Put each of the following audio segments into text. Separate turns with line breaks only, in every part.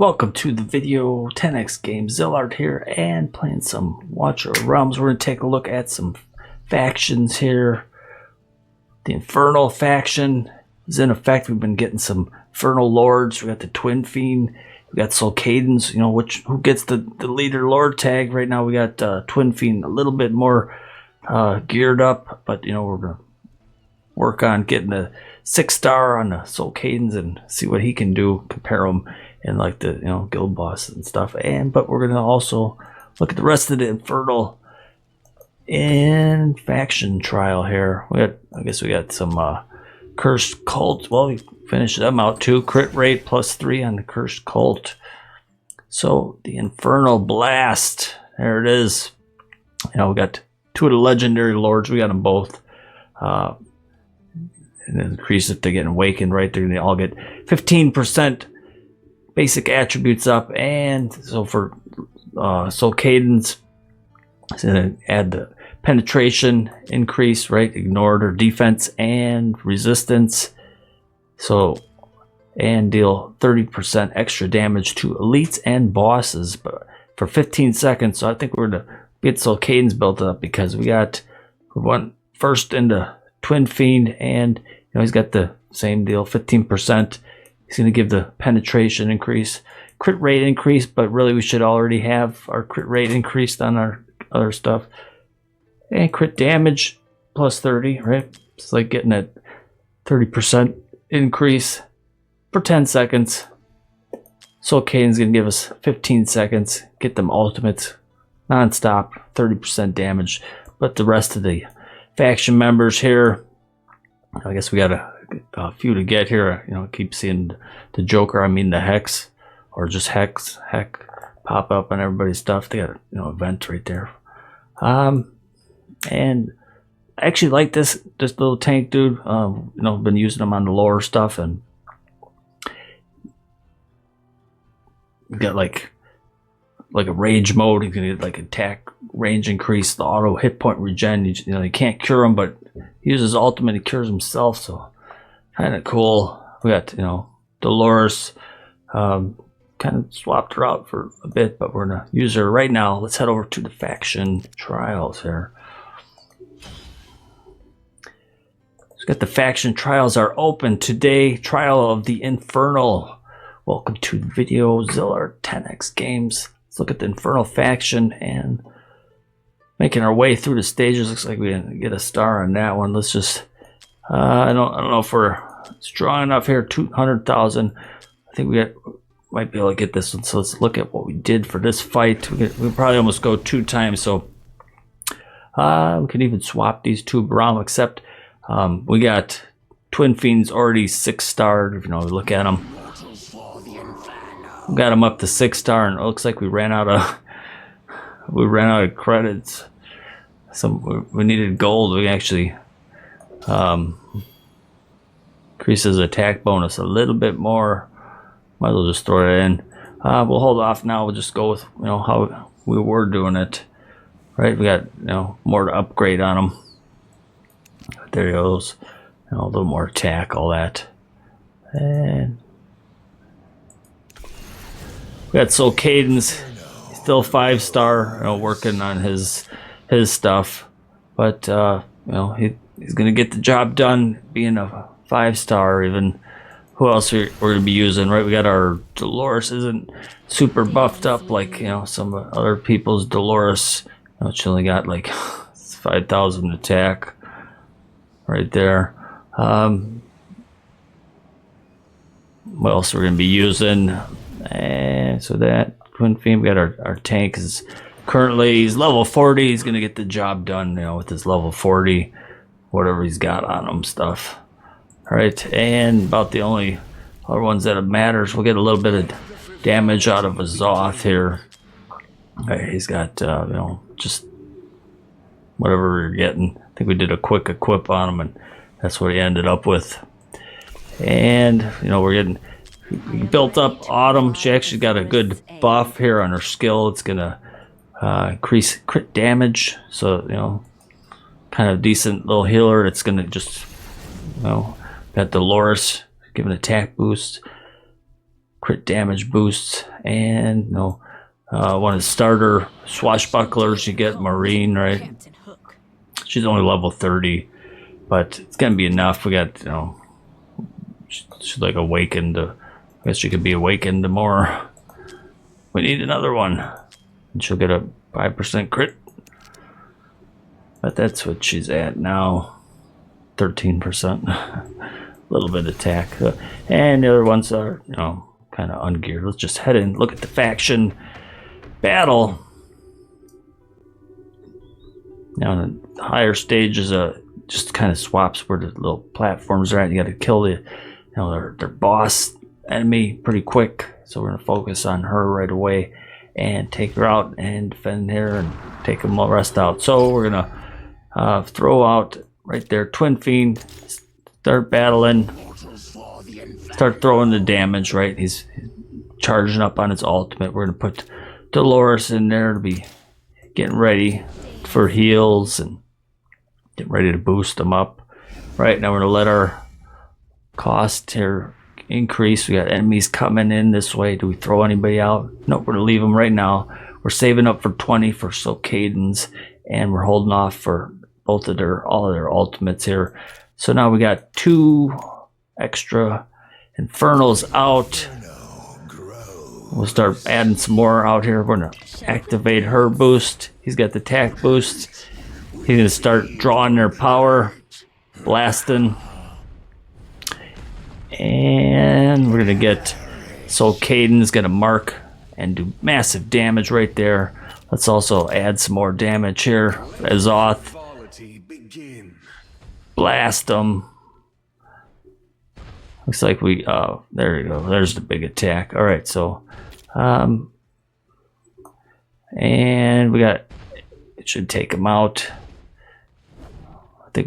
Welcome to the video. 10x Games, Zillard here, and playing some Watcher of Realms. We're going to take a look at some factions here. The Infernal faction is in effect. We've been getting some Infernal Lords. We got the Twinfiend. We got Solcadens. You know, who gets the leader Lord tag. Right now we got Twinfiend a little bit more geared up, but you know, we're going to work on getting a 6-star on the Solcadens and see what he can do, compare him and like the guild boss and stuff. But we're gonna also look at the rest of the Infernal in faction trial here. I guess we got some cursed cult. Well, we finished them out too. Crit rate +3 on the cursed cult. So the Infernal Blast, there it is. We got 2 of the legendary lords. We got them both. And increase if they're getting awakened, right? They're gonna all get 15% basic attributes up. And so for Solcadens, it's gonna add the penetration increase, right? Ignored or defense and resistance. So, and deal 30% extra damage to elites and bosses, but for 15 seconds. So I think we're gonna get Solcadens built up because we went first into Twinfiend, and he's got the same deal, 15%. He's going to give the penetration increase, crit rate increase, but really we should already have our crit rate increased on our other stuff. And crit damage +30, right? It's like getting a 30% increase for 10 seconds. Solcaden's going to give us 15 seconds, get them ultimates non-stop, 30% damage. But the rest of the faction members here, I guess we got a few to get here. I keep seeing the Joker, the Hex, or just Heck pop up on everybody's stuff. They got event right there. And I actually like this little tank dude. Been using him on the lower stuff, and you got like a rage mode. You can get like attack range increase, the auto hit point regen. You can't cure him, but he uses ultimate, he cures himself, so kind of cool. We got Dolores, kind of swapped her out for a bit, but we're gonna use her right now. Let's head over to the faction trials here. So got the faction trials are open today. Trial of the Infernal. Welcome to the video, Zillard 10x Games. Let's look at the Infernal faction and making our way through the stages. Looks like we didn't get a star on that one. Let's just I don't know if we're strong enough here. 200,000. I think we might be able to get this one. So let's look at what we did for this fight. We probably almost go 2 times. So we can even swap these 2 around. Except we got Twinfiend's already 6-starred. If look at them. We got him up to 6-star, and it looks like we ran out of credits. We needed gold. We actually increase his attack bonus a little bit more. Might as well just throw it in. We'll hold off now. We'll just go with how we were doing it. Right? We got more to upgrade on him. There he goes. A little more attack, all that, and we got Solcadens, still 5-star, working on his stuff, but he's gonna get the job done, being a 5-star. Even who else we're gonna be using, right? We got our Dolores, isn't super buffed up like some other people's Dolores. She only got like 5,000 attack right there. What else we're gonna be using? And so that Twinfiend, we got our tank is currently, he's level 40. He's gonna get the job done, with his level 40, whatever he's got on him stuff. All right, and about the only other ones that matters, we'll get a little bit of damage out of a Zoth here. Okay, he's got just whatever we're getting. I think we did a quick equip on him, and that's what he ended up with. And we're getting built up Autumn. She actually got a good buff here on her skill. It's gonna increase crit damage, so kind of decent little healer. It's gonna just got Dolores, give an attack boost. crit damage boosts, and one of the starter swashbucklers. You get Marine, right? She's only level 30, but it's gonna be enough. We got she's like awakened. I guess she could be awakened more. We need another one, and she'll get a 5% crit. But that's what she's at now, 13%. A little bit of attack, and the other ones are kind of ungeared. Let's just head in, look at the faction battle. Now the higher stages just kind of swaps where the little platforms are at. You got to kill their boss enemy pretty quick, so we're gonna focus on her right away and take her out and defend her and take them all rest out. So we're gonna throw out right there Twinfiend, start battling, start throwing the damage. Right, he's charging up on his ultimate. We're gonna put Dolores in there to be getting ready for heals and get ready to boost them up. Right now we're gonna let our cost here increase. We got enemies coming in this way. Do we throw anybody out? Nope, we're gonna leave them right now. We're saving up for 20 for Solcadens, and we're holding off for all of their ultimates here. So now we got 2 extra Infernals out. We'll start adding some more out here. We're gonna activate her boost. He's got the attack boost. He's gonna start drawing their power, blasting, and we're gonna get Solcadens gonna mark and do massive damage right there. Let's also add some more damage here. Azoth, blast them. Looks like we there you go. There's the big attack. All right, so and we got, it should take him out. I think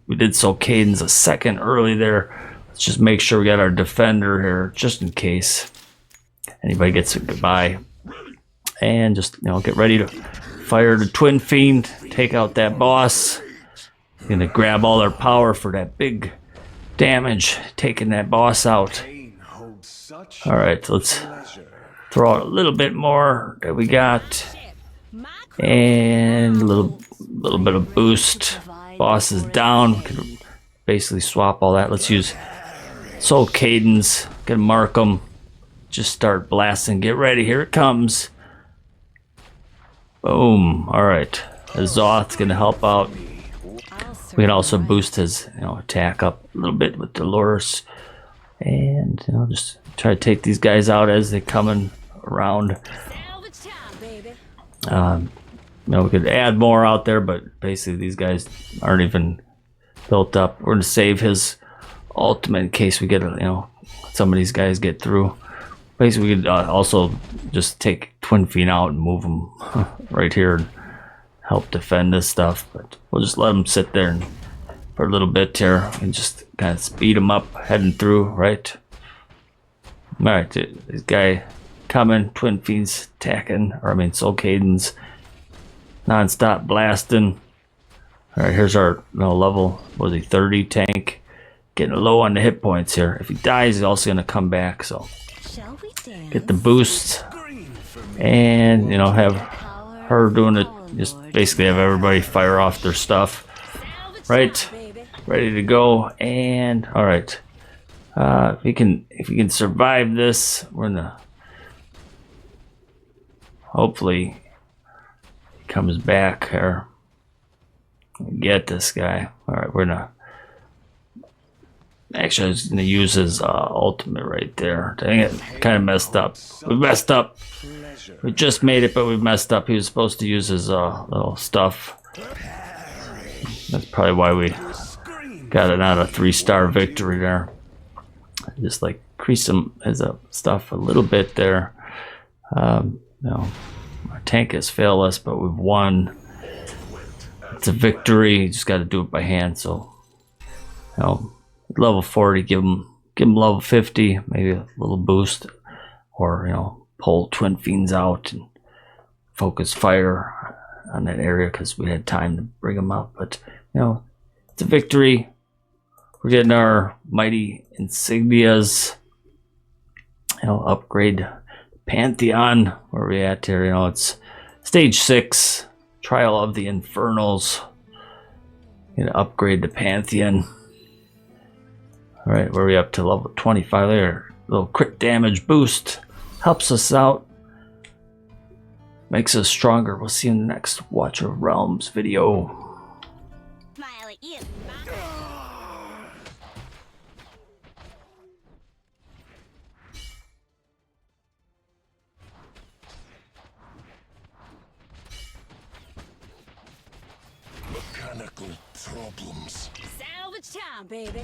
we did Solcadens a second early there. Let's just make sure we got our defender here just in case anybody gets a goodbye, and just get ready to fire the Twinfiend, take out that boss. Gonna grab all their power for that big damage, taking that boss out. All right, let's throw out a little bit more that we got, and a little bit of boost. Boss is down. We can basically swap all that. Let's use Solcadens. Gonna mark them. Just start blasting. Get ready. Here it comes. Boom. All right. Azoth's gonna help out. We can also boost his attack up a little bit with Dolores, and just try to take these guys out as they're coming around. We could add more out there, but basically these guys aren't even built up. We're gonna save his ultimate in case we get some of these guys get through. Basically we could also just take Twinfiend out and move him right here and help defend this stuff, but we'll just let him sit there for a little bit here and just kind of speed him up heading through. Right, all right, this guy coming, Twinfiend's attacking, or I mean Solcadens non-stop blasting. All right, here's our level, what was he, 30 tank, getting low on the hit points here. If he dies, he's also gonna come back, so get the boosts and have her doing it. Just basically have everybody fire off their stuff. Right, ready to go. And all right, if you can survive this, we're gonna hopefully he comes back here. Get this guy. All right, we're gonna actually, I was gonna use his ultimate right there. Dang it, kind of messed up. We messed up. We just made it, but we messed up. He was supposed to use his little stuff. That's probably why we got it out a 3-star victory there. Just like increase his stuff a little bit there. Our tank has failed us, but we've won. It's a victory. You just got to do it by hand. So, level 40, give him level 50, maybe a little boost, or pull Twinfiends out and focus fire on that area because we had time to bring them up. But it's a victory. We're getting our mighty insignias, Upgrade Pantheon. Where are we at here? It's stage 6, Trial of the Infernals. Gonna upgrade the Pantheon. All right, where are we up to? Level 25 there. Little crit damage boost helps us out. Makes us stronger. We'll see you in the next Watcher of Realms video.
Smile at you.
Mechanical problems.
Salvage time, baby.